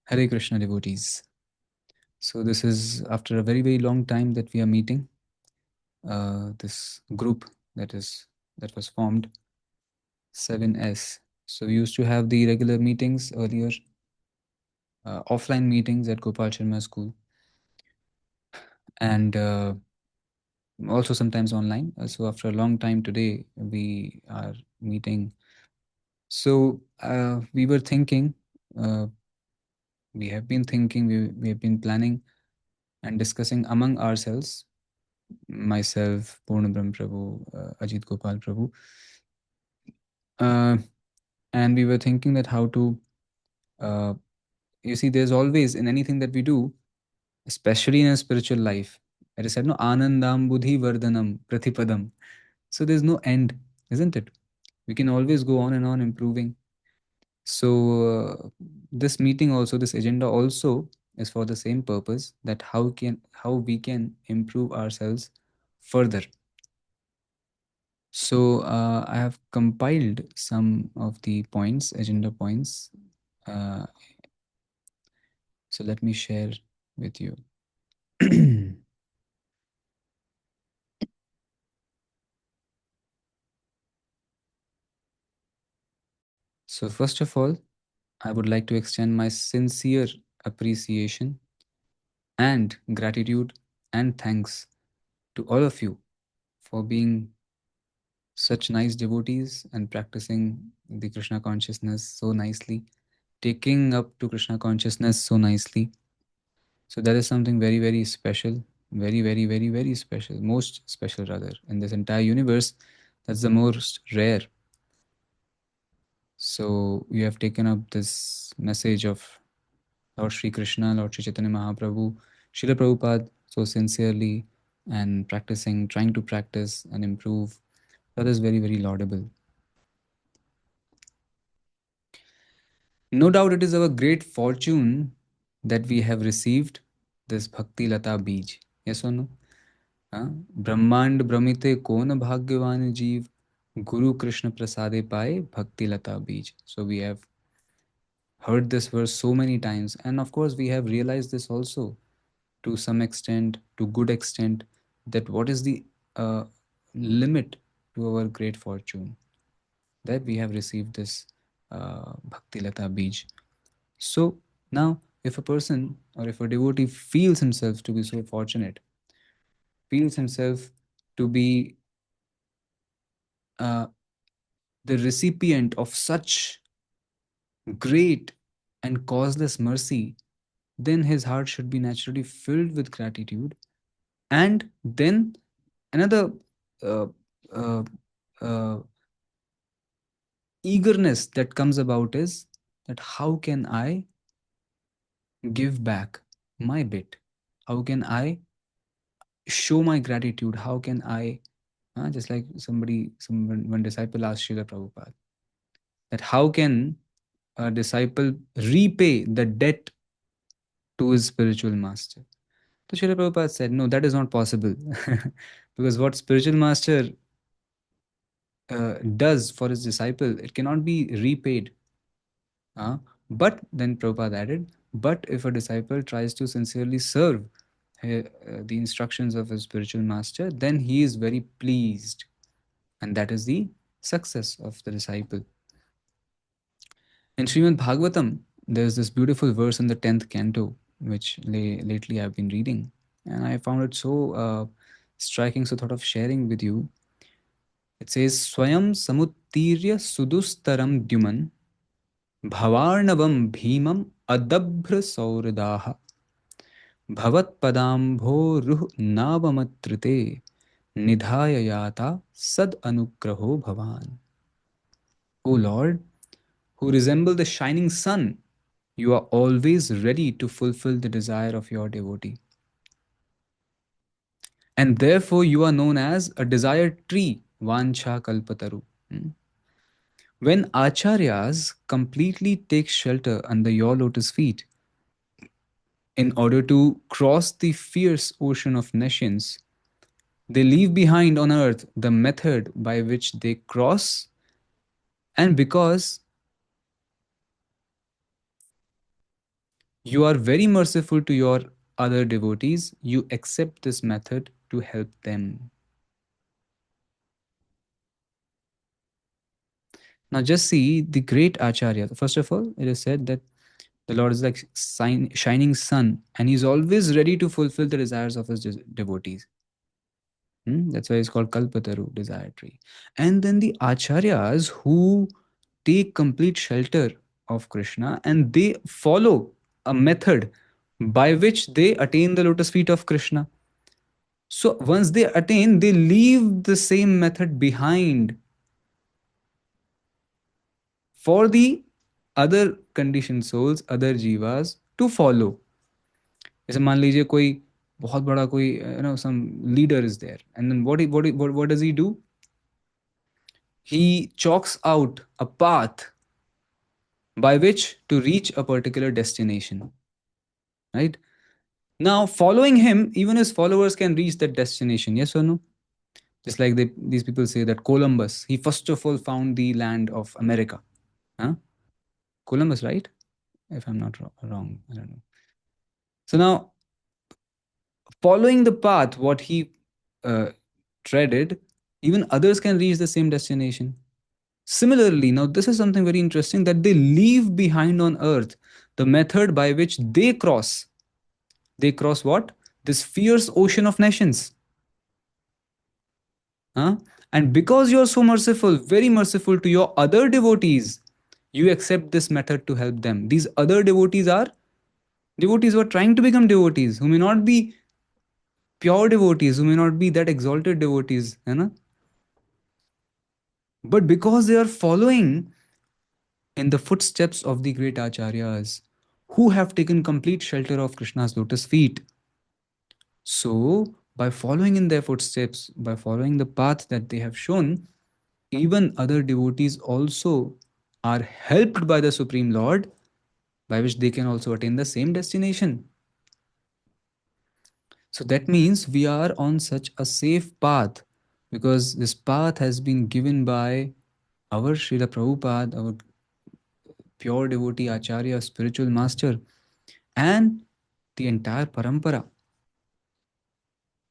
Hare Krishna devotees. So this is after a very very long time that we are meeting. This group that was formed 7S. So we used to have the regular meetings earlier, offline meetings at Gopal Sharma School, and also sometimes online. So after a long time today we are meeting. So we were thinking, uh, we have been thinking, we have been planning and discussing among ourselves, myself, Purna Brahm Prabhu, Ajit Gopal Prabhu, uh, and we were thinking that how to, uh, you see, there's always in anything that we do, especially in a spiritual life, it is said, no, Anandam Buddhi Vardhanam Pratipadam. So there's no end, isn't it? We can always go on and on improving. So this meeting also, this agenda also is for the same purpose, that how we can improve ourselves further. So I have compiled some of the points, agenda points. Uh, so let me share with you. So first of all, I would like to extend my sincere appreciation and gratitude and thanks to all of you for being such nice devotees and practicing the Krishna consciousness so nicely, taking up to Krishna consciousness so nicely. So that is something very, very special, very, very, very, very special, most special rather, in this entire universe. That's the most rare. So you have taken up this message of Lord Sri Krishna, Lord Sri Chaitanya Mahaprabhu, Srila Prabhupada so sincerely and practicing, trying to practice and improve. That is very, very laudable. No doubt it is our great fortune that we have received this Bhakti Lata Beej. Yes or no? हाँ, ब्रह्मांड भ्रमिते कौन भाग्यवान जीव Guru Krishna Prasade Pai Bhakti Lata Beej. So we have heard this verse so many times, and of course we have realized this also to some extent, to good extent, that what is the limit to our great fortune, that we have received this Bhakti Lata Beej. So now, if a person or if a devotee feels himself to be so fortunate, feels himself to be uh, the recipient of such great and causeless mercy, then his heart should be naturally filled with gratitude. And then another uh, uh, uh, eagerness that comes about is that how can I give back my bit? How can I show my gratitude? How can I, just like one disciple asked Srila Prabhupada, that how can a disciple repay the debt to his spiritual master? So Srila Prabhupada said, no, that is not possible. Because what spiritual master does for his disciple, it cannot be repaid. But then Prabhupada added, but if a disciple tries to sincerely serve the instructions of his spiritual master, then he is very pleased. And that is the success of the disciple. In Srimad Bhagavatam, there's this beautiful verse in the 10th canto, which lately I've been reading. And I found it so striking, so thought of sharing with you. It says, Swayam samuttirya sudustaram dyuman bhavarnavam bhimam adabhra sauradaha भवत्पदाम्भोरुह नावमत्रिते निधाय याता sad anugraho bhavan. O Lord, who resemble the shining sun, you are always ready to fulfill the desire of your devotee. And therefore you are known as a desired tree, Vancha Kalpataru. When acharyas completely take shelter under your lotus feet in order to cross the fierce ocean of nescience, they leave behind on earth the method by which they cross, and because You are very merciful to your other devotees. You accept this method to help them. Now, just see the great Acharya. First of all, it is said that the Lord is like shining sun, and He's always ready to fulfill the desires of His devotees. That's why it's called Kalpataru, desire tree. And then the Acharyas who take complete shelter of Krishna and they follow a method by which they attain the lotus feet of Krishna. So once they attain, they leave the same method behind for the other conditioned souls, other jivas to follow. जैसे मान लीजिए कोई बहुत बड़ा कोई some leader is there, and then what does he do? He chalks out a path by which to reach a particular destination, right? Now following him, even his followers can reach that destination, yes or no? Just like these people say that Columbus, he first of all found the land of America. Huh? Columbus, right? If I'm not wrong, I don't know. So now, following the path, what he uh, treaded, even others can reach the same destination. Similarly, now this is something very interesting that they leave behind on earth the method by which they cross. They cross what? This fierce ocean of nations. Huh? And because you are so merciful, very merciful to your other devotees, you accept this method to help them. These other devotees are devotees who are trying to become devotees, who may not be pure devotees, who may not be that exalted devotees, you know? But because they are following in the footsteps of the great acharyas who have taken complete shelter of Krishna's lotus feet. So, by following in their footsteps, by following the path that they have shown, even other devotees also are helped by the Supreme Lord, by which they can also attain the same destination. So that means we are on such a safe path because this path has been given by our Srila Prabhupada, our pure devotee Acharya, spiritual master, and the entire parampara.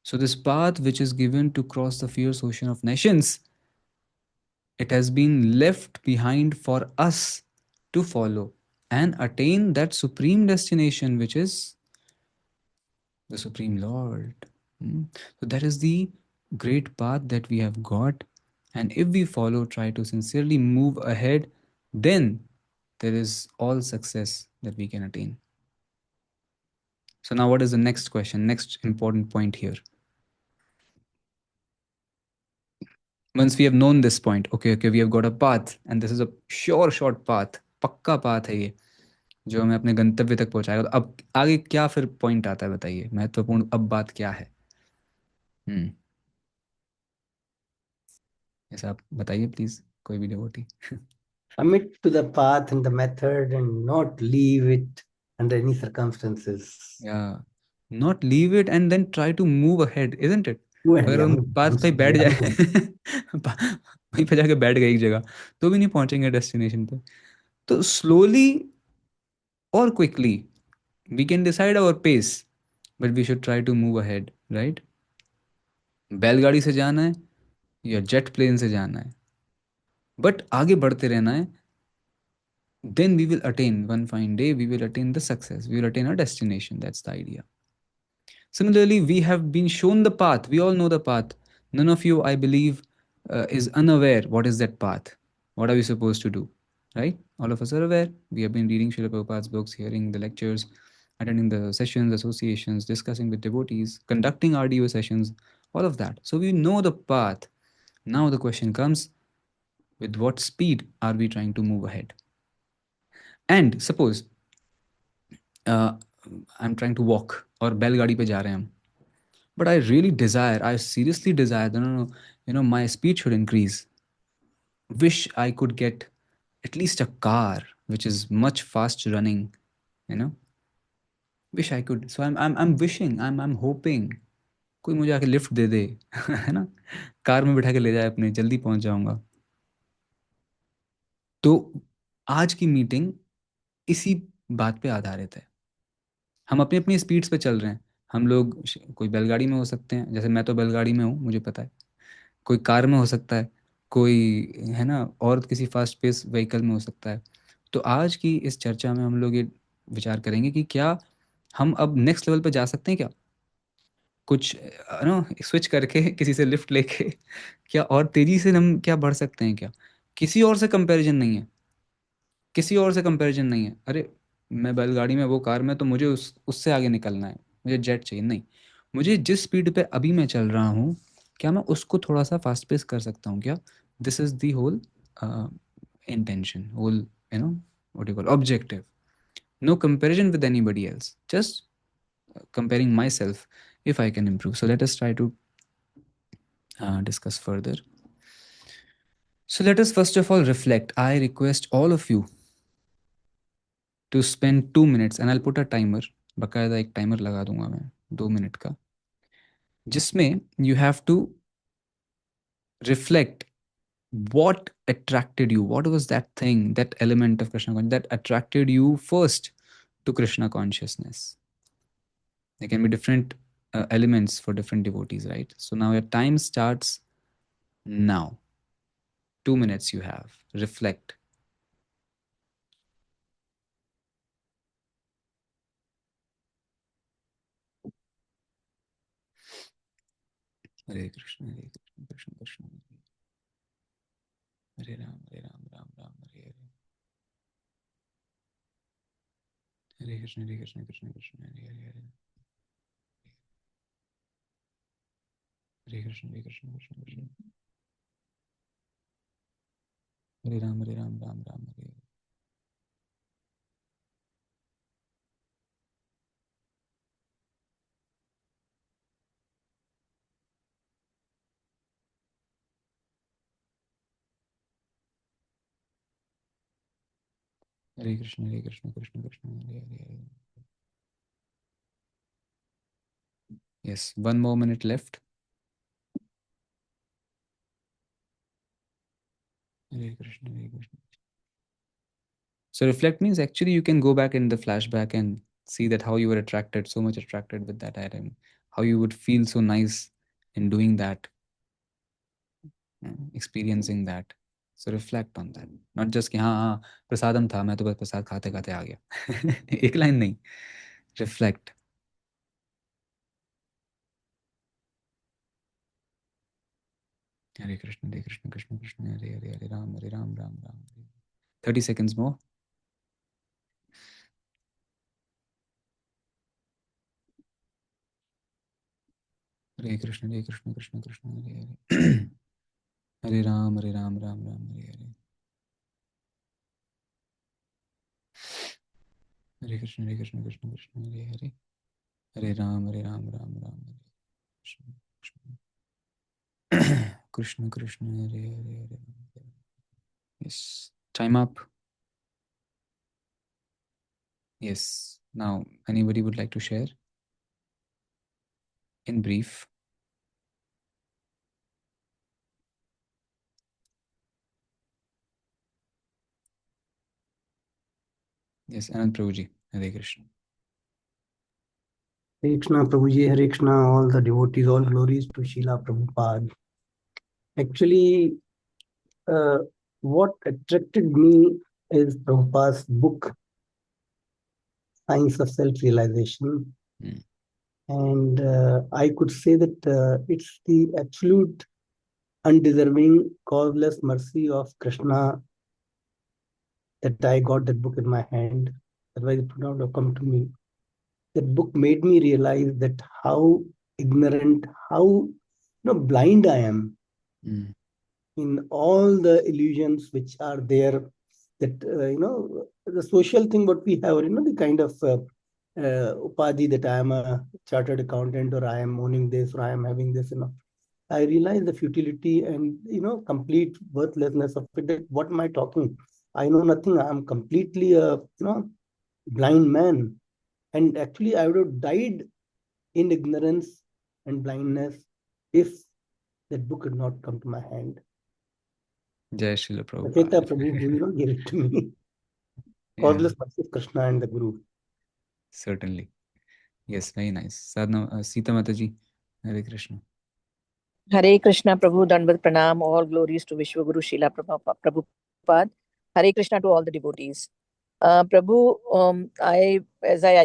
So, this path which is given to cross the fierce ocean of nations, it has been left behind for us to follow and attain that supreme destination, which is the Supreme Lord. So, that is the great path that we have got. And if we follow, try to sincerely move ahead, then there is all success that we can attain. So, now what is the next question? Next important point here. Once we have known this point, okay, we have got a path, and this is a sure short path, पक्का path है ये जो हमें अपने गंतव्य तक पहुंचाएगा. तो अब आगे क्या फिर पॉइंट आता है, बताइए, महत्वपूर्ण अब बात क्या है? हम्म ऐसा आप बताइए प्लीज, कोई भी devotee. Commit to the path and the method and not leave it under any circumstances. या not leave it and then try to move ahead, isn't it? अगर Yeah, उन पास पे बैठ जाए वहीं पे जाके बैठ गए एक जगह, तो भी नहीं पहुंचेंगे डेस्टिनेशन पे. तो स्लोली और quickly we can decide our pace, but we should try to move ahead, right? बैलगाड़ी से जाना है या जेट प्लेन से जाना है, बट आगे बढ़ते रहना है. Then we will attain, one fine day we will attain the success, we will attain our destination. That's the idea. Similarly, we have been shown the path, we all know the path. None of you, I believe, is unaware what is that path, what are we supposed to do, right? All of us are aware. We have been reading Srila Prabhupada's books, hearing the lectures, attending the sessions, associations, discussing with devotees, conducting RDO sessions, all of that. So we know the path. Now the question comes, with what speed are we trying to move ahead? And suppose uh, I'm trying to walk और बैलगाड़ी पे जा रहे हैं हम, but I really desire, I seriously desire that, no, my speed should increase. Wish I could get at least a car which is much fast running, you know. Wish I could. So I'm wishing, I'm hoping कोई मुझे आके lift दे दे है ना, car में बिठा के ले जाए अपने, जल्दी पहुंच जाऊंगा. तो आज की मीटिंग इसी बात पे आधारित है. हम अपनी अपनी स्पीड्स पे चल रहे हैं। हम लोग कोई बैलगाड़ी में हो सकते हैं, जैसे मैं तो बैलगाड़ी में हूँ, मुझे पता है। कोई कार में हो सकता है, कोई, है ना, और किसी फास्ट पेस व्हीकल में हो सकता है। तो आज की इस चर्चा में हम लोग ये विचार करेंगे कि क्या हम अब नेक्स्ट लेवल पे जा सकते हैं क्या, कुछ ना स्विच करके किसी से लिफ्ट लेके क्या और तेज़ी से हम क्या बढ़ सकते हैं क्या? किसी और से कंपैरिजन नहीं है, किसी और से कंपैरिजन नहीं है। अरे मैं बैलगाड़ी में, वो कार में, तो मुझे उससे आगे निकलना है, मुझे जेट चाहिए नहीं। मुझे जिस स्पीड पे अभी मैं चल रहा हूँ, क्या मैं उसको थोड़ा सा फास्ट पेस कर सकता हूँ क्या? This is the whole intention, whole, what you call, objective. No comparison with anybody else, just comparing myself, if I can improve. So let us try to discuss further. So let us first of all reflect. I request all of you to spend 2 minutes, and I'll put a timer. बकायदा एक timer लगा दूंगा मैं 2 minute का, जिसमें you have to reflect what attracted you. What was that thing, that element of Krishna consciousness that attracted you first to Krishna consciousness? There can be different elements for different devotees, right? So now your time starts now. 2 minutes you have. Reflect. Hare Krishna, Hare Krishna, Krishna Krishna, Hare Ram, Hare Ram, Ram Ram, Hare Hare. Hare Krishna, Hare Krishna, Krishna Krishna, Hare Hare. Hare Krishna, Hare Krishna, Krishna Krishna. Hare Ram, Hare Ram, Ram Ram, Hare Hare. Hare Krishna, Hare Krishna, Krishna Krishna, Hare Hare. Yes, 1 more minute left. Hare Krishna, Hare Krishna. So reflect means actually you can go back in the flashback and see that how you were attracted, so much attracted with that item, how you would feel so nice in doing that, experiencing that. So reflect on that. Not just कि हाँ हाँ प्रसादम था, मैं तो बस प्रसाद खाते खाते आ गया। एक लाइन नहीं, reflect. Hare Krishna, Hare Krishna, Krishna Krishna, Hare Hare, Hare Ram, Ram Ram, Hare. 30 seconds more. Hare Krishna, Hare Krishna, Krishna Krishna, Hare Hare. Hare Ram, Hare Ram, Ram Ram, Hare Hare. Hare Krishna, Hare Krishna, Krishna Krishna, Hare Hare. Hare Ram, Hare Ram, Ram Ram, Hare Krishna, Krishna. Krishna Krishna, Hare Hare, Hare Ram. Yes. Time up. Yes. Now, anybody would like to share in brief? Yes, Anand Prabhuji. Hare Krishna. Hare Krishna, Prabhuji, Hare Krishna, all the devotees, all glories to Srila Prabhupada. Actually, what attracted me is Prabhupada's book, Science of Self-Realization. Mm. And I could say that it's the absolute undeserving, causeless mercy of Krishna that I got that book in my hand. Otherwise, it would not have come to me. That book made me realize that how ignorant, how blind I am Mm. in all the illusions which are there. That the social thing what we have, the kind of upadhi that I am a chartered accountant, or I am owning this, or I am having this. I realize the futility and complete worthlessness of it. That what am I talking? I know nothing. I am completely a blind man, and actually I would have died in ignorance and blindness if that book had not come to my hand. Jai Srila Sakyata Prabhupada. Prabhu, who gave it to me. Yeah, Causeless mercy of Krishna and the Guru. certainly. Yes, very nice. Sadhana, Sita Mataji, Hare Krishna. Hare Krishna, Prabhu, Dandavat Pranam, all glories to Vishwaguru Srila Prabhupada. Hare Krishna to all the devotees. Prabhu, I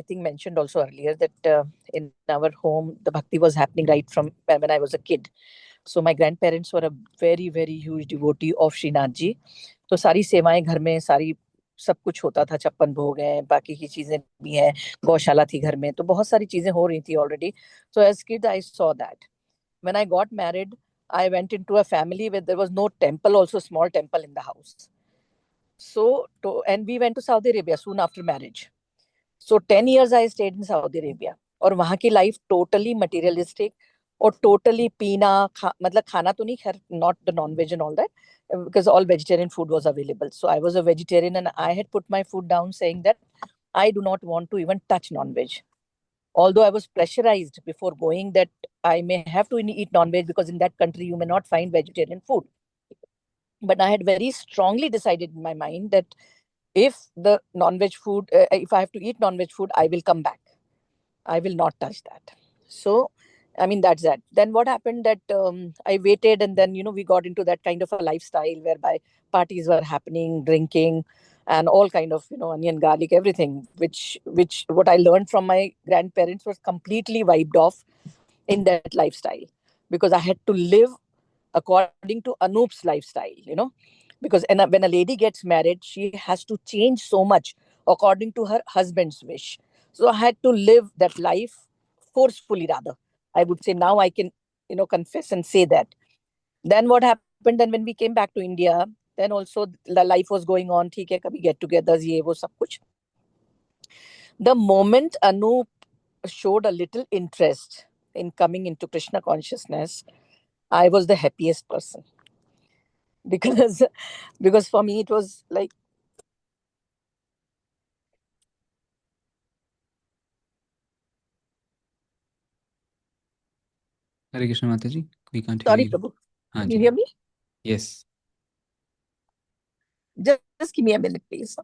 think mentioned also earlier that in our home the bhakti was happening right from when I was a kid. So my grandparents were a very very huge devotee of Srinath ji. तो सारी सेवाएं घर में सारी सब कुछ होता था, छप्पन भोग हैं, बाकी की चीजें भी हैं, गौशाला थी घर में, तो बहुत सारी चीजें हो रही थी already. So as kid I saw that. When I got married, I went into a family where there was no temple, also small temple in the house. And we went to Saudi Arabia soon after marriage. So 10 years I stayed in Saudi Arabia. और वहाँ की life totally materialistic और totally पीना मतलब खाना तो नहीं, खैर not the non veg and all that, because all vegetarian food was available. So I was a vegetarian and I had put my foot down saying that I do not want to even touch non-veg. Although I was pressurized before going that I may have to eat non-veg because in that country you may not find vegetarian food. But I had very strongly decided in my mind that if the non-veg food, if I have to eat non-veg food, I will come back. I will not touch that. So, I mean, that's that. Then what happened that I waited, and then, we got into that kind of a lifestyle whereby parties were happening, drinking, and all kind of, onion, garlic, everything, which what I learned from my grandparents was completely wiped off in that lifestyle, because I had to live according to Anoop's lifestyle, because when a lady gets married, she has to change so much according to her husband's wish. So I had to live that life forcefully, rather. I would say now I can, confess and say that. Then what happened? Then when we came back to India, then also the life was going on. ठीक है, कभी get-togethers, ये वो सब कुछ. The moment Anoop showed a little interest in coming into Krishna consciousness, I was the happiest person. because because for me it was like, Hare Krishna Mataji, we can't hear sorry you. Prabhu, हाँ can you ji, hear me? yes. Just give me a minute please.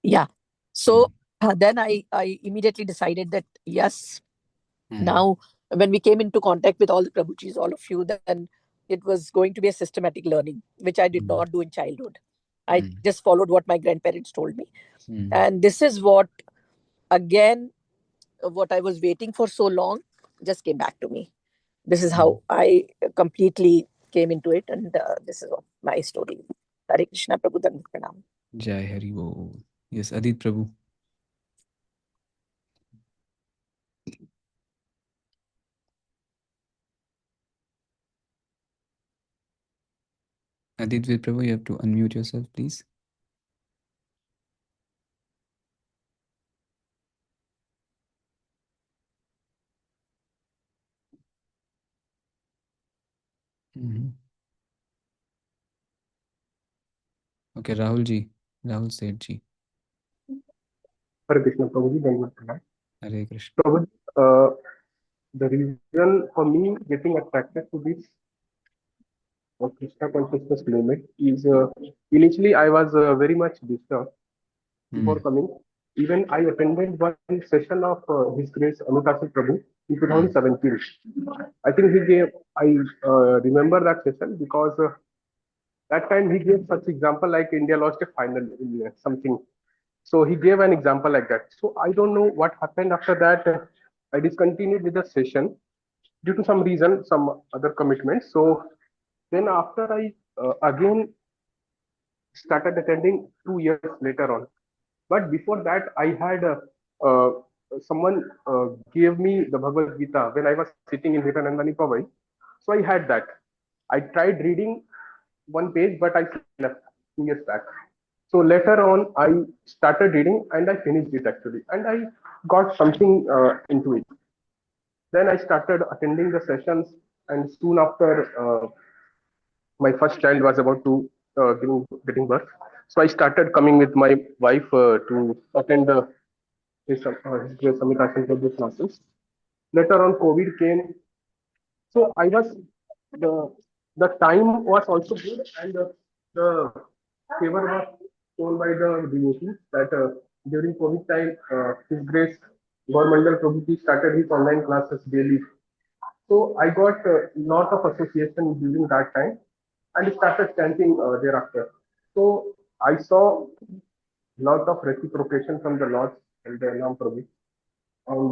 Yeah, so then I immediately decided that yes, now when we came into contact with all the Prabhujis, all of you, then it was going to be a systematic learning, which I did not do in childhood. I just followed what my grandparents told me. And this is what, again, what I was waiting for so long just came back to me. This is how I completely came into it, and this is my story. Hare Krishna, Prabhu Dandavat Pranam. Jai Hari Bol. Yes, Adit Prabhu. Adit Prabhu, you have to unmute yourself, please. Okay, Rahul ji, Rahul Seth ji. Hare Krishna, Prabhuji, Dandavat Pranam. Hare Krishna. Prabhuji, the reason for me getting attracted to this Krishna consciousness movement is initially I was very much disturbed before coming. Even I attended one session of His Grace Amitasa Prabhu in 2017. I think I remember that session because that time he gave such example like India lost a final in something. So he gave an example like that. So I don't know what happened after that. I discontinued with the session due to some reason, some other commitments. So then after I again started attending 2 years later on. But before that, I had someone gave me the Bhagavad Gita when I was sitting in Vivekanandani Pavai. So I had that. I tried reading one page, but I left 2 years back. So later on, I started reading and I finished it actually, and I got something into it. Then I started attending the sessions, and soon after, my first child was about to getting birth. So I started coming with my wife to attend the His Grace Amitasa Prabhu classes. Later on, COVID came, so I was the time was also good, and the favor was told by the devotees that during COVID time, His Grace Gaurmandal Prabhuji started his online classes daily. So I got a lot of association during that time and started chanting thereafter. So I saw lot of reciprocation from the Lord and the Nam Prabhu. And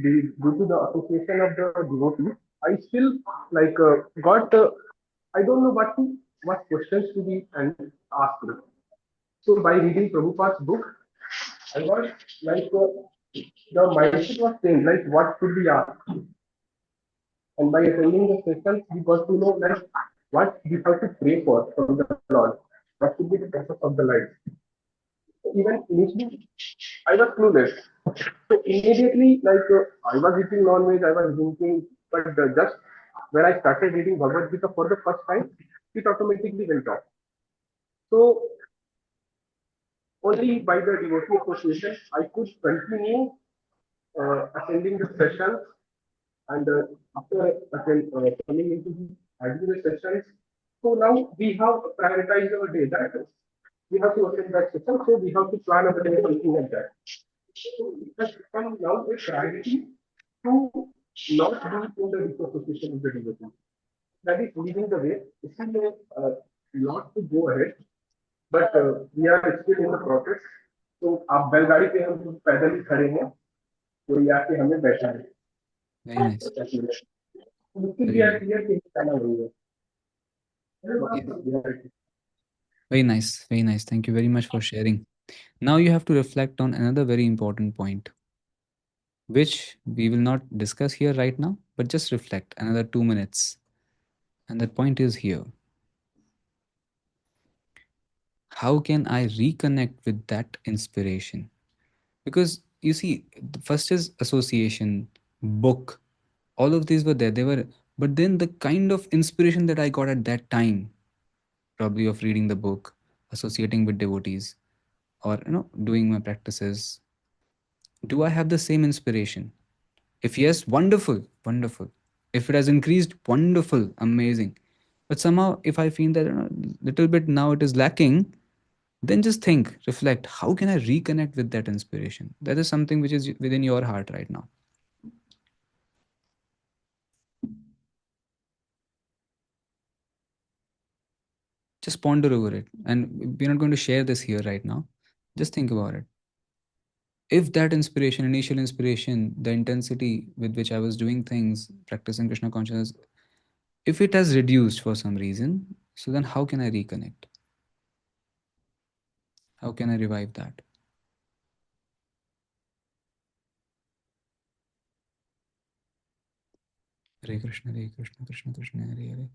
due to the association of the devotees, I still like got I don't know what questions to be and asked. So by reading Prabhupada's book, I got like the mindset was changed, like what should be asked. And by attending the sessions, we got to know like what we have to pray for from the Lord. What should be the purpose of the life. Even initially, I was clueless. So immediately, like I was eating non-veg, I was drinking, but just when I started reading Bhagavad Gita for the first time, it automatically went off. So only by the devotee association, I could continue attending the sessions, and after coming into the Advaita sessions, so now we have prioritized our day that we have to attend that session, so we have to plan our day something like that. So it has become now a priority to not be in the disassociation of the devotee. That is leading the way. It's still a lot to go ahead, but we are still in the process. तो आप बैलगाड़ी पे हम पैदल ही खड़े हैं, कोई आके हमें बैठा है। Very nice. मुश्किल भी आती है कि कहना वही है। Very nice. Very nice. Thank you very much for sharing. Now you have to reflect on another very important point, which we will not discuss here right now, but just reflect another 2 minutes. And that point is here. How can I reconnect with that inspiration? Because you see, the first is association, book, all of these were there. They were, but then the kind of inspiration that I got at that time, probably of reading the book, associating with devotees, or doing my practices, do I have the same inspiration? If yes, wonderful, wonderful. If it has increased, wonderful, amazing. But somehow, if I feel that little bit now it is lacking, then just think, reflect, how can I reconnect with that inspiration? That is something which is within your heart right now. Just ponder over it. And we're not going to share this here right now. Just think about it. If that inspiration, initial inspiration, the intensity with which I was doing things, practicing Krishna consciousness, if it has reduced for some reason, so then how can I reconnect? How can I revive that? Hare Krishna, Hare Krishna, Krishna Krishna, Hare Hare.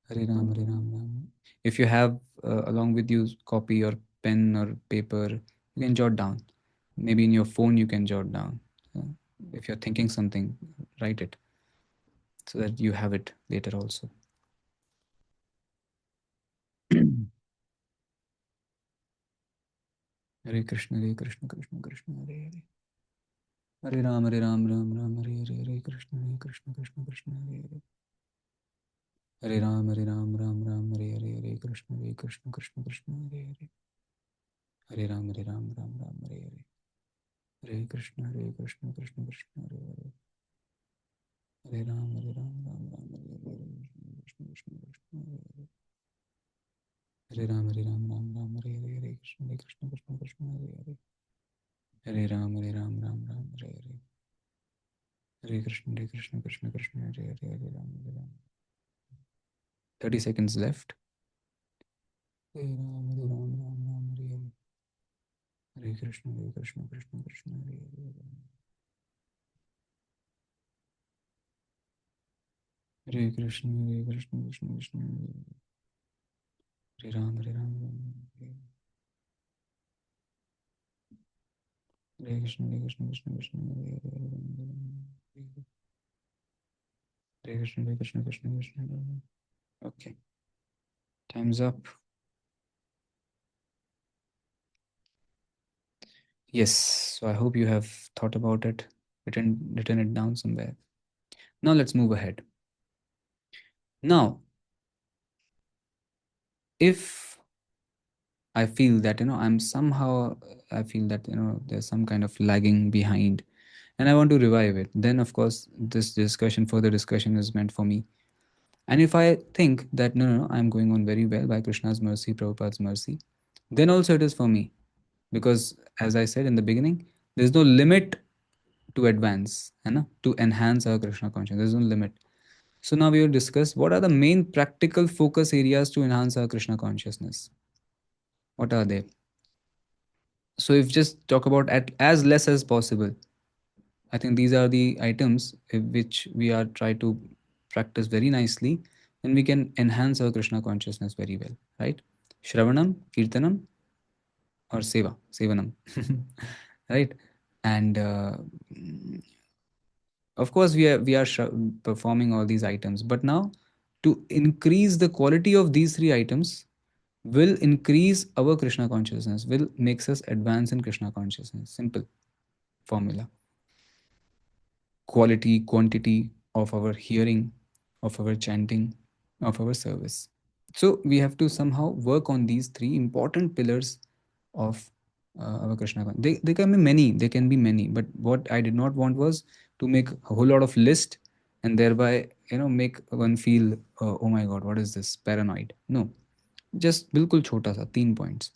Hare Ram, Hare Ram, Ram. If you have along with you copy or pen or paper, you can jot down. Maybe in your phone you can jot down. If you're thinking something, write it so that you have it later also. Hare Krishna, Hare Krishna, Krishna Krishna, Hare Hare. Hare Ram, Ram Ram, Hare Hare, Hare Krishna, Krishna Krishna, Hare Hare. Hare Ram, Ram Ram, Hare Hare, Hare Krishna, Krishna Krishna, Hare Hare. Hare Ram, Ram Ram, Hare Hare. Hare Krishna, Krishna Krishna, Hare Hare. Hare Ram, Ram Ram, Hare Hare, Krishna Krishna, Hare Hare. Hare Ram, Ram Hare Hare, Hare Krishna, Krishna Hare Hare. Hare Ram, Ram, Hare Hare. Hare Krishna, Krishna Hare Hare, Hare Ram. 30 seconds left. Hare Ram, Ram Hare Hare. Hare Krishna, Krishna Hare Hare. Hare Krishna, Krishna Krishna Hare Hare. Hare Ram, Ram Hare Hare. Hare Krishna, Krishna Hare Hare. Hare Krishna, Krishna Hare Hare. Okay, time's up. Yes, so I hope you have thought about it, written it down somewhere. Now let's move ahead. Now, if I feel that, I'm somehow, I feel that, there's some kind of lagging behind, and I want to revive it. Then, of course, this further discussion is meant for me. And if I think that, no, I'm going on very well by Krishna's mercy, Prabhupada's mercy, then also it is for me. Because, as I said in the beginning, there's no limit to advance, to enhance our Krishna consciousness. There's no limit. So now we will discuss what are the main practical focus areas to enhance our Krishna consciousness. What are they? So if just talk about as less as possible, I think these are the items which we are try to practice very nicely, then we can enhance our Krishna consciousness very well, right? Shravanam, Kirtanam, or Sevanam, right? And of course, we are performing all these items, but now to increase the quality of these three items will increase our Krishna consciousness, will makes us advance in Krishna consciousness. Simple formula. Quality, quantity of our hearing, of our chanting, of our service. So we have to somehow work on these three important pillars of our Krishna. They can be many, but what I did not want was to make a whole lot of list and thereby, make one feel, oh my God, what is this? Paranoid. No, just bilkul chota sa, 3 points.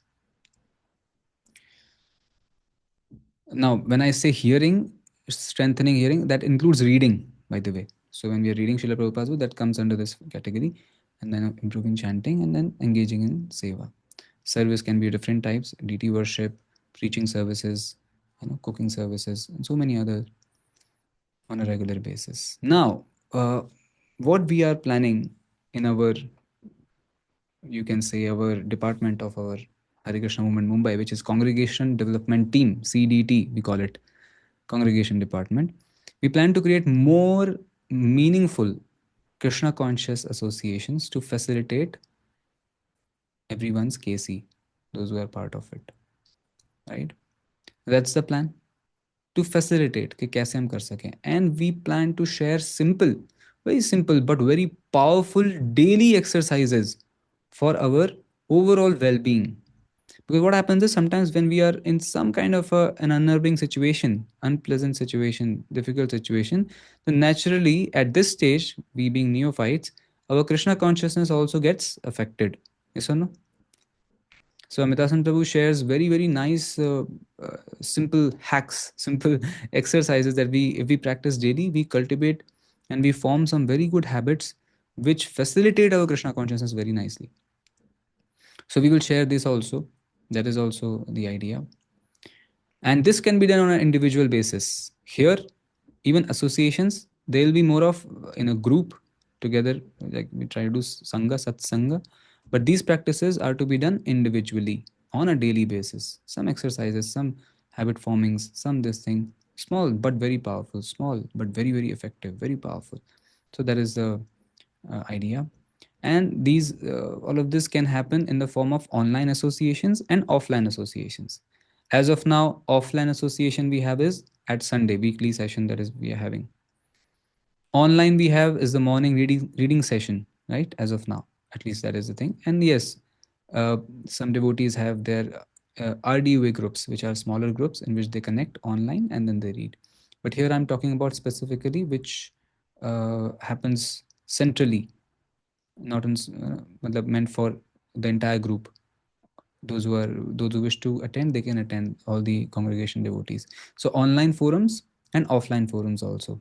Now, when I say hearing, strengthening hearing, that includes reading, by the way. So when we are reading Srila Prabhupada's book, that comes under this category. And then improving chanting and then engaging in seva. Service can be different types: deity worship, preaching services, cooking services, and so many other on a regular basis. Now, what we are planning in our, you can say, our department of our Hare Krishna Movement Mumbai, which is Congregation Development Team, CDT, we call it, Congregation Department. We plan to create more meaningful Krishna conscious associations to facilitate everyone's KC, those who are part of it, right? That's the plan, to facilitate कि कैसे हम कर सकें. And we plan to share very simple but very powerful daily exercises for our overall well-being. Because what happens is sometimes when we are in some kind of an unnerving situation, unpleasant situation, difficult situation, then naturally at this stage, we being neophytes, our Krishna consciousness also gets affected. Yes or no? So Amitasan Prabhu shares very, very nice, simple hacks, simple exercises that if we practice daily, we cultivate and we form some very good habits which facilitate our Krishna consciousness very nicely. So we will share this also. That is also the idea. And this can be done on an individual basis. Here, even associations, they'll be more of in a group together, like we try to do Sangha, Satsanga. But these practices are to be done individually on a daily basis. Some exercises, some habit formings, some this thing, small but very powerful, small but very, very effective, very powerful. So that is the idea. And these all of this can happen in the form of online associations and offline associations. As of now, offline association we have is at Sunday, weekly session that is we are having. Online we have is the morning reading session, right? As of now, at least that is the thing. And yes, some devotees have their RDUA groups, which are smaller groups in which they connect online and then they read. But here I'm talking about specifically which happens centrally, not in, meant for the entire group. Those who wish to attend, they can attend, all the congregation devotees. So online forums and offline forums also.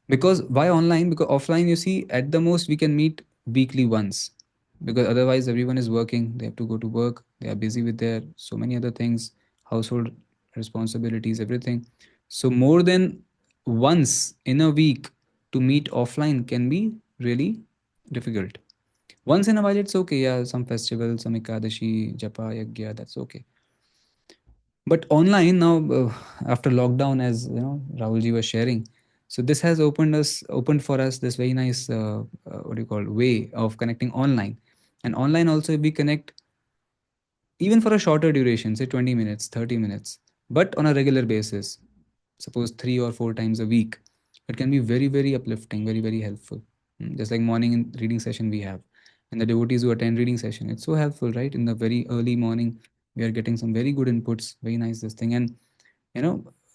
Because why online? Because offline, you see, at the most we can meet weekly once, because otherwise everyone is working, they have to go to work, they are busy with their so many other things, household responsibilities, everything. So more than once in a week to meet offline can be really difficult. Once in a while it's okay, yeah, some festival, some Ekadashi, Japa, Yagya, that's okay. But online now, after lockdown, as you know, Rahulji was sharing, so this has opened for us this very nice, what do you call, way of connecting online. And online also, if we connect even for a shorter duration, say 20 minutes, 30 minutes, but on a regular basis, suppose 3 or 4 times a week, it can be very, very uplifting, very, very helpful. Just like morning reading session we have. and the devotees who attend reading session. It's so helpful, right? In the very early morning, we are getting some very good inputs. Very nice this thing, and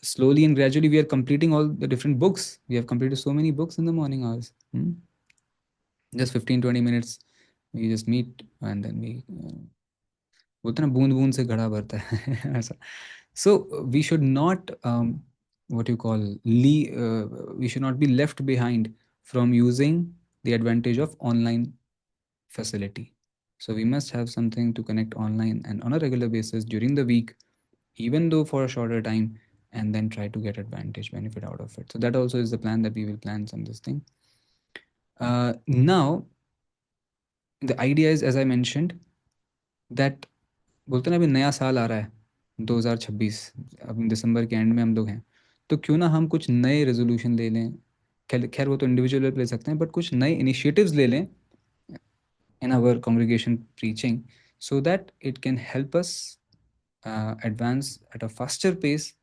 slowly and gradually we are completing all the different books. We have completed so many books in the morning hours. Just 15-20 minutes, we just meet and then we. बोलते ना बूंद बूंद से घड़ा भरता है ऐसा. So we should not what you call we should not be left behind from using the advantage of online facility. So we must have something to connect online and on a regular basis during the week, even though for a shorter time, and then try to get advantage benefit out of it. So that also is the plan, that we will plan some this thing. Now the idea is, as I mentioned, that बोलते ना अभी नया साल आ रहा है 2026, अब दिसंबर के and में हम लोग हैं, तो क्यों ना हम कुछ नए रेजोल्यूशन ले लें. खैर वो तो इंडिविजुअल ले सकते हैं, बट कुछ नए इनिशिएटिव्स ले लें in our congregation preaching, so that it can help us advance at a faster pace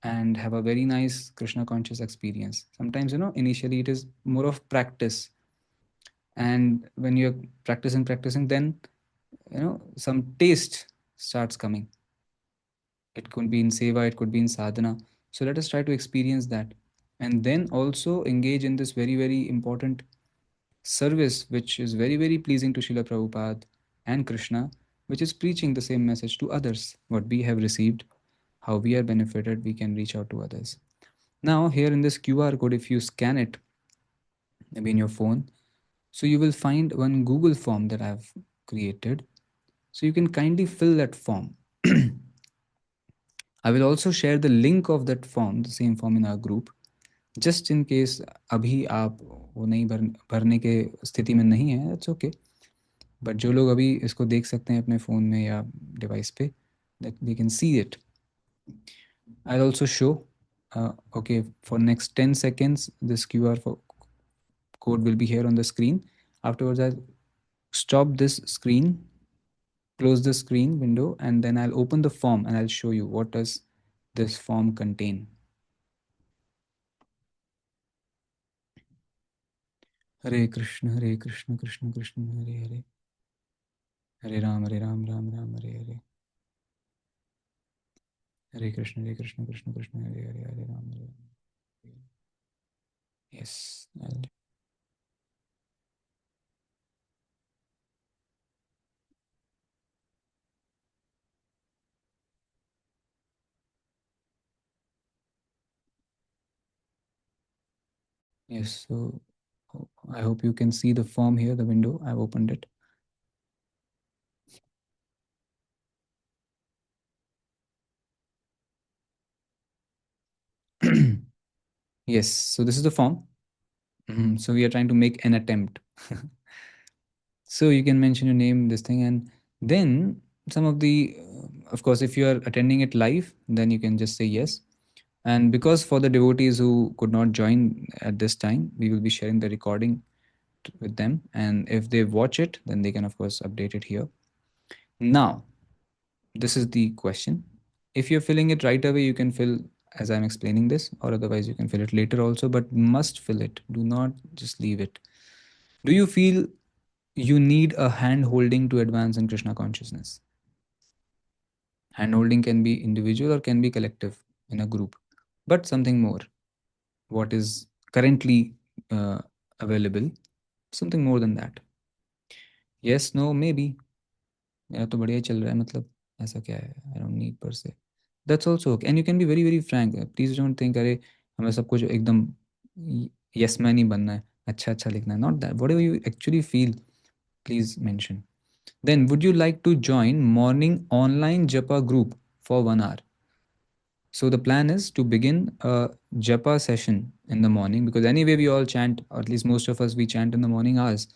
and have a very nice Krishna conscious experience. Sometimes initially it is more of practice, and when you're practicing, then some taste starts coming. It could be in seva, it could be in sadhana. So let us try to experience that, and then also engage in this very, very important service, which is very, very pleasing to Srila Prabhupada and Krishna, which is preaching the same message to others. What we have received, how we are benefited, we can reach out to others. Now, here in this QR code, if you scan it, maybe in your phone, so you will find one Google form that I've created. So you can kindly fill that form. I will also share the link of that form, the same form, in our group, just in case अभी आप वो नहीं भरने के स्थिति में नहीं है, इट्स ओके. बट जो लोग अभी इसको देख सकते हैं अपने फ़ोन में या डिवाइस पे, that they can see it. I will also show okay for next 10 seconds this QR code will be here on the screen. Afterwards I'll stop this screen, close the screen window, and then I'll open the form and I'll show you what does this form contain. Hare Krishna, Krishna Krishna, Hare Hare, Hare Ram, Ram Ram, Hare Hare. Hare Krishna, Krishna Krishna, Hare Hare, Hare Ram, Hare Ram. Yes. Yes, so I hope you can see the form here, the window. I've opened it. Yes, so this is the form. So we are trying to make an attempt. So you can mention your name, this thing, and then some of the, of course, if you are attending it live, then you can just say yes. And because for the devotees who could not join at this time, we will be sharing the recording with them. And if they watch it, then they can, of course, update it here. Now, this is the question. If you're filling it right away, you can fill as I'm explaining this, or otherwise you can fill it later also, but must fill it. Do not just leave it. Do you feel you need a hand holding to advance in Krishna consciousness? Hand holding can be individual or can be collective in a group, but something more. What is currently available, something more than that. Yes, no, maybe. मेरा तो बढ़िया चल रहा है, मतलब ऐसा क्या है, I don't need per se. That's also okay. And you can be very, very frank. Please don't think अरे हमें सब कुछ एकदम yes man ही बनना है, अच्छा अच्छा लिखना है. Not that. Whatever you actually feel, please mention. Then would you like to join morning online japa group for 1 hour? So the plan is to begin a japa session in the morning, because anyway we all chant, or at least most of us, we chant in the morning hours.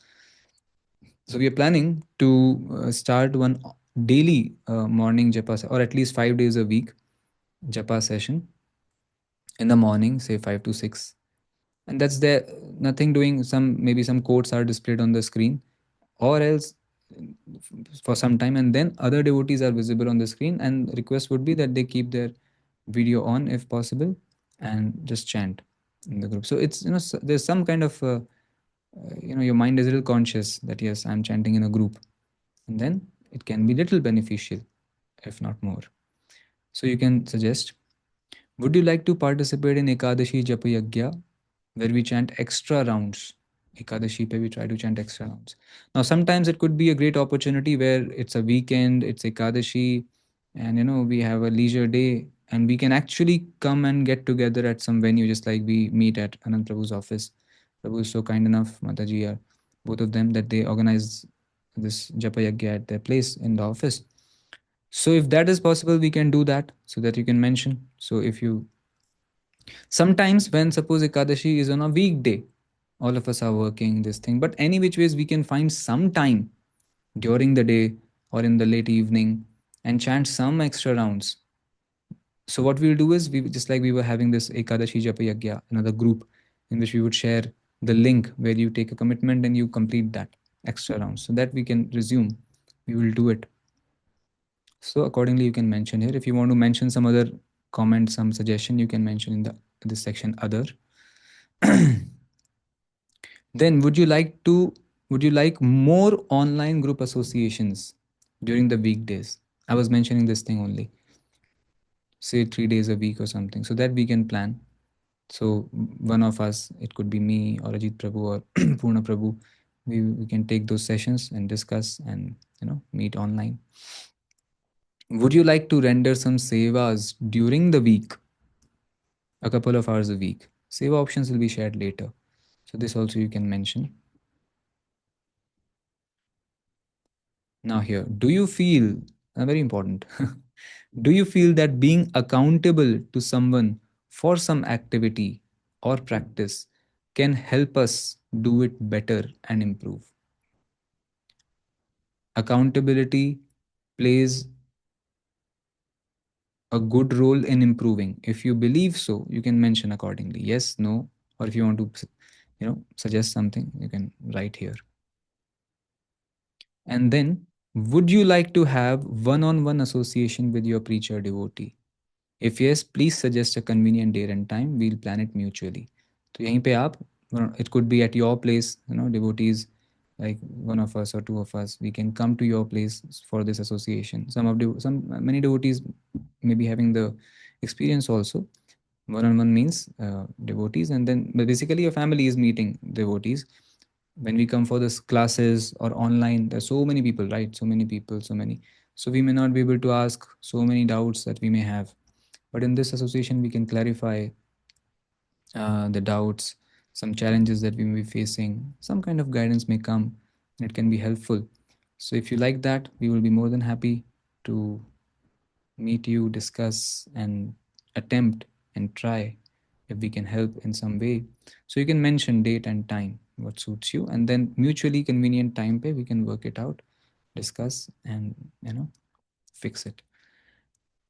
So we are planning to start one daily morning japa, or at least 5 days a week japa session in the morning, say 5 to 6. And that's there, nothing doing, maybe some quotes are displayed on the screen, or else for some time, and then other devotees are visible on the screen, and request would be that they keep their video on if possible and just chant in the group. So it's there's some kind of your mind is a little conscious that yes, I'm chanting in a group, and then it can be little beneficial, if not more. So you can suggest, would you like to participate in Ekadashi Japa Yagya, where we chant extra rounds? Ekadashi pe we try to chant extra rounds. Now, sometimes it could be a great opportunity where it's a weekend, it's Ekadashi, and we have a leisure day, and we can actually come and get together at some venue, just like we meet at Anand Prabhu's office. Prabhu is so kind enough, Mataji are both of them, that they organize this Japa Yagya at their place in the office. So if that is possible, we can do that, so that you can mention. So if you sometimes, when suppose Ekadashi is on a weekday, all of us are working this thing, but any which ways we can find some time during the day or in the late evening and chant some extra rounds. So what we'll do is, we just like we were having this Ekadashi Japa Yagya, another group in which we would share the link where you take a commitment and you complete that extra round, so that we can resume. We will do it. So accordingly, you can mention here. If you want to mention some other comment, some suggestion, you can mention in this section other. Then would you like more online group associations during the weekdays? I was mentioning this thing only. Say 3 days a week or something, so that we can plan. So one of us, it could be me or Ajit Prabhu or Purna Prabhu, we can take those sessions and discuss and meet online. Would you like to render some sevas during the week? A couple of hours a week. Seva options will be shared later. So this also you can mention. Now here, do you feel, very important, do you feel that being accountable to someone for some activity or practice can help us do it better and improve? Accountability plays a good role in improving. If you believe so, you can mention accordingly. Yes, no, or if you want to, suggest something, you can write here. And then, would you like to have one-on-one association with your preacher devotee? If yes, please suggest a convenient date and time. We'll plan it mutually. So yahin pe aap, it could be at your place, devotees, like one of us or two of us, we can come to your place for this association. Many devotees may be having the experience also. One-on-one means devotees, and then but basically your family is meeting devotees. When we come for this classes or online, there's so many people, right? So many people, so we may not be able to ask so many doubts that we may have, but in this association we can clarify the doubts, some challenges that we may be facing. Some kind of guidance may come, and it can be helpful. So if you like that, we will be more than happy to meet you, discuss, and attempt and try if we can help in some way. So you can mention date and time, what suits you, and then mutually convenient time pe we can work it out, discuss, and fix it.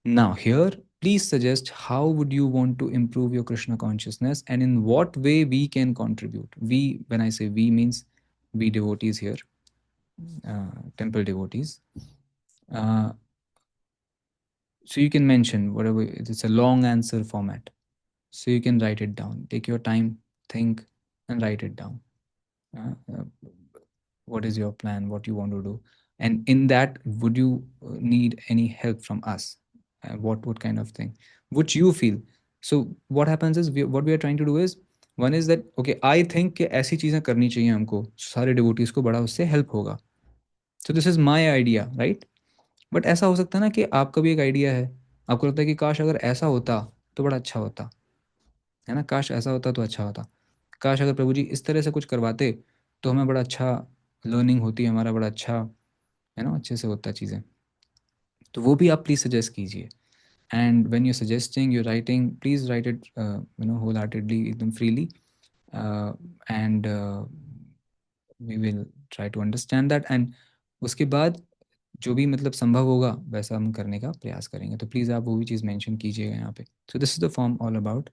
Now here, please suggest how would you want to improve your Krishna consciousness and in what way we can contribute. We, when I say we, means we devotees here, temple devotees. So you can mention whatever, it's a long answer format. So you can write it down. Take your time, think, and write it down. What is your plan? What you want to do? And in that, would you need any help from us? What kind of thing? Which you feel? So what happens is, what we are trying to do is, one is that okay, I think कि ऐसी चीजें करनी चाहिए हमको, सारे devotees को बड़ा उससे help होगा. So this is my idea, right? But ऐसा हो सकता है ना कि आपका भी एक आइडिया है, आपको लगता है कि काश अगर ऐसा होता तो बड़ा अच्छा होता है ना, काश ऐसा होता तो अच्छा होता, काश अगर प्रभु जी इस तरह से कुछ करवाते तो हमें बड़ा अच्छा लर्निंग होती, हमारा बड़ा अच्छा है ना, अच्छे से होता चीज़ें. तो वो भी आप प्लीज़ सजेस्ट कीजिए. And when you suggesting, you writing, please write it wholeheartedly, एकदम freely, and we will try to understand that. And उसके बाद जो भी मतलब संभव होगा वैसा हम करने का प्रयास करेंगे. तो प्लीज़ आप वो भी चीज़ मेंशन कीजिएगा यहाँ पे. So this is the form all about.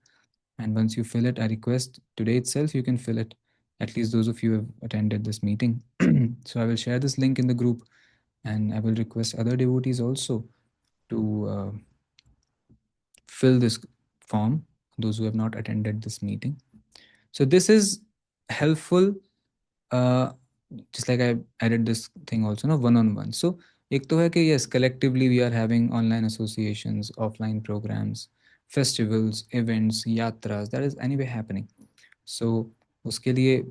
And once you fill it, I request today itself you can fill it, at least those of you who have attended this meeting. So I will share this link in the group, and I will request other devotees also to fill this form, those who have not attended this meeting. So this is helpful just like I added this thing also, no, one-on-one. So एक तो है कि yes, collectively we are having online associations, offline programs, festivals, events, yatras, that is anyway happening. So उसके लिए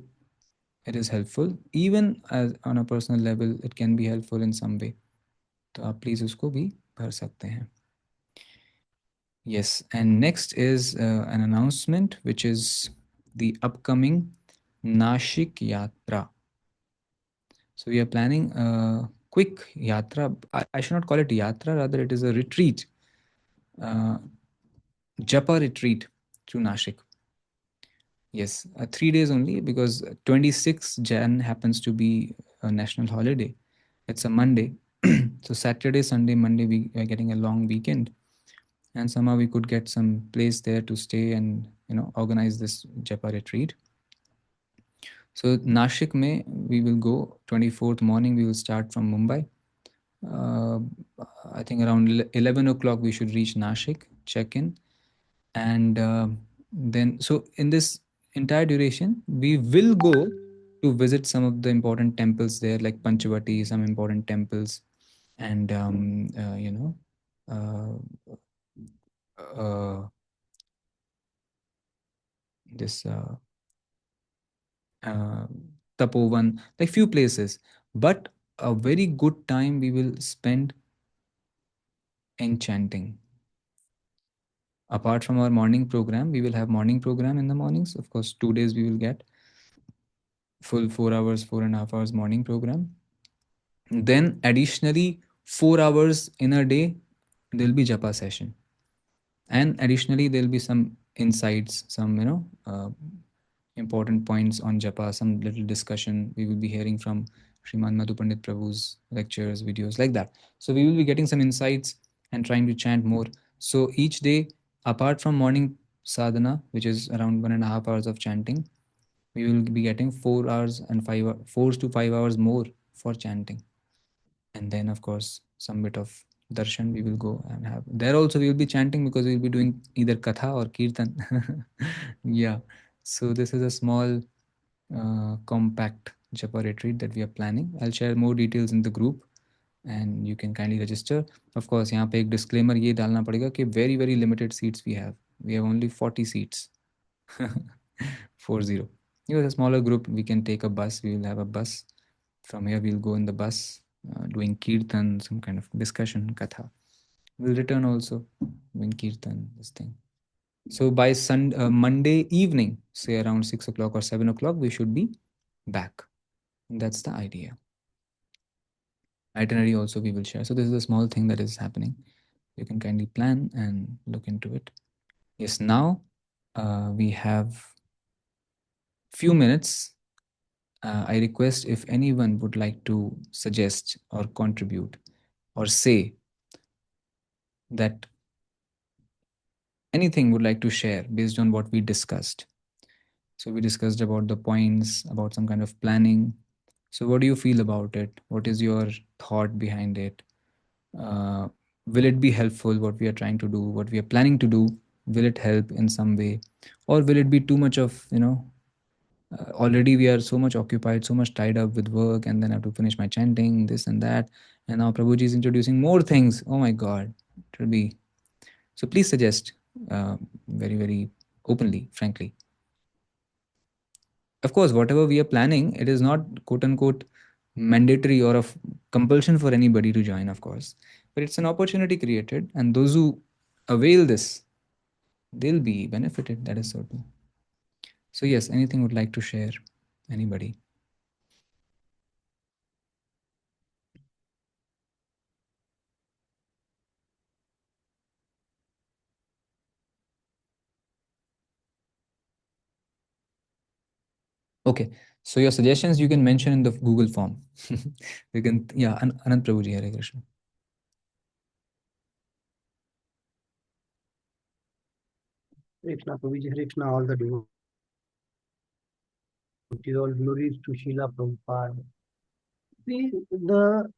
it is helpful. Even as on a personal level, it can be helpful in some way. तो आप please उसको भी भर सकते हैं. Yes, and next is an announcement, which is the upcoming Nashik Yatra. So we are planning a quick yatra. I should not call it yatra, rather it is a retreat, Japa retreat to Nashik. Yes, 3 days only, because 26 Jan happens to be a national holiday. It's a Monday. So Saturday, Sunday, Monday, we are getting a long weekend. And somehow we could get some place there to stay and organize this Japa retreat. So Nashik mein we will go 24th morning. We will start from Mumbai. I think around 11 o'clock we should reach Nashik, check in, and then so in this entire duration we will go to visit some of the important temples there, like Panchavati, some important temples, and uh, uh, this Tapovan, like few places. But a very good time we will spend in chanting. Apart from our morning program, we will have morning program in the mornings. Of course, 2 days we will get full 4 hours, 4.5 hours morning program. Then additionally, 4 hours in a day, there'll be japa session. And additionally, there'll be some insights, some, important points on japa, some little discussion we will be hearing from Sriman Madhu Pandit Prabhu's lectures, videos, like that. So we will be getting some insights and trying to chant more. So each day, apart from morning sadhana, which is around 1.5 hours of chanting, we will be getting 4 hours and 4 to 5 hours more for chanting. And then, of course, some bit of darshan we will go and have. There also we will be chanting, because we will be doing either katha or kirtan. Yeah. So this is a small compact japa retreat that we are planning. I'll share more details in the group and you can kindly register. Of course, यहाँ पे एक disclaimer ये डालना पड़ेगा कि very very limited seats we have. We have only 40 seats. 40. It was a smaller group. We can take a bus. We will have a bus. From here, we'll go in the bus, doing kirtan, some kind of discussion, katha. We'll return also doing kirtan, this thing. So by Monday evening, say around 6 o'clock or 7 o'clock, we should be back. And that's the idea. Itinerary also we will share. So this is a small thing that is happening. You can kindly plan and look into it. Yes, now we have few minutes. I request if anyone would like to suggest or contribute or say that anything would like to share based on what we discussed. So we discussed about the points, about some kind of planning. So what do you feel about it? What is your thought behind it? Will it be helpful, what we are trying to do, what we are planning to do? Will it help in some way? Or will it be too much of, already we are so much occupied, so much tied up with work, and then I have to finish my chanting, this and that. And now Prabhuji is introducing more things. Oh my God, it will be. So please suggest very, very openly, frankly. Of course, whatever we are planning, it is not quote unquote mandatory or of compulsion for anybody to join, of course. But it's an opportunity created, and those who avail this, they'll be benefited. That is certain. So yes, anything would like to share? Anybody? Okay. So your suggestions you can mention in the Google form. You can, yeah, Anand Prabhuji, Hare Krishna. Krishna, Prabhuji, Hare Krishna, all the devotees, all glories to Srila Prabhupada. See, the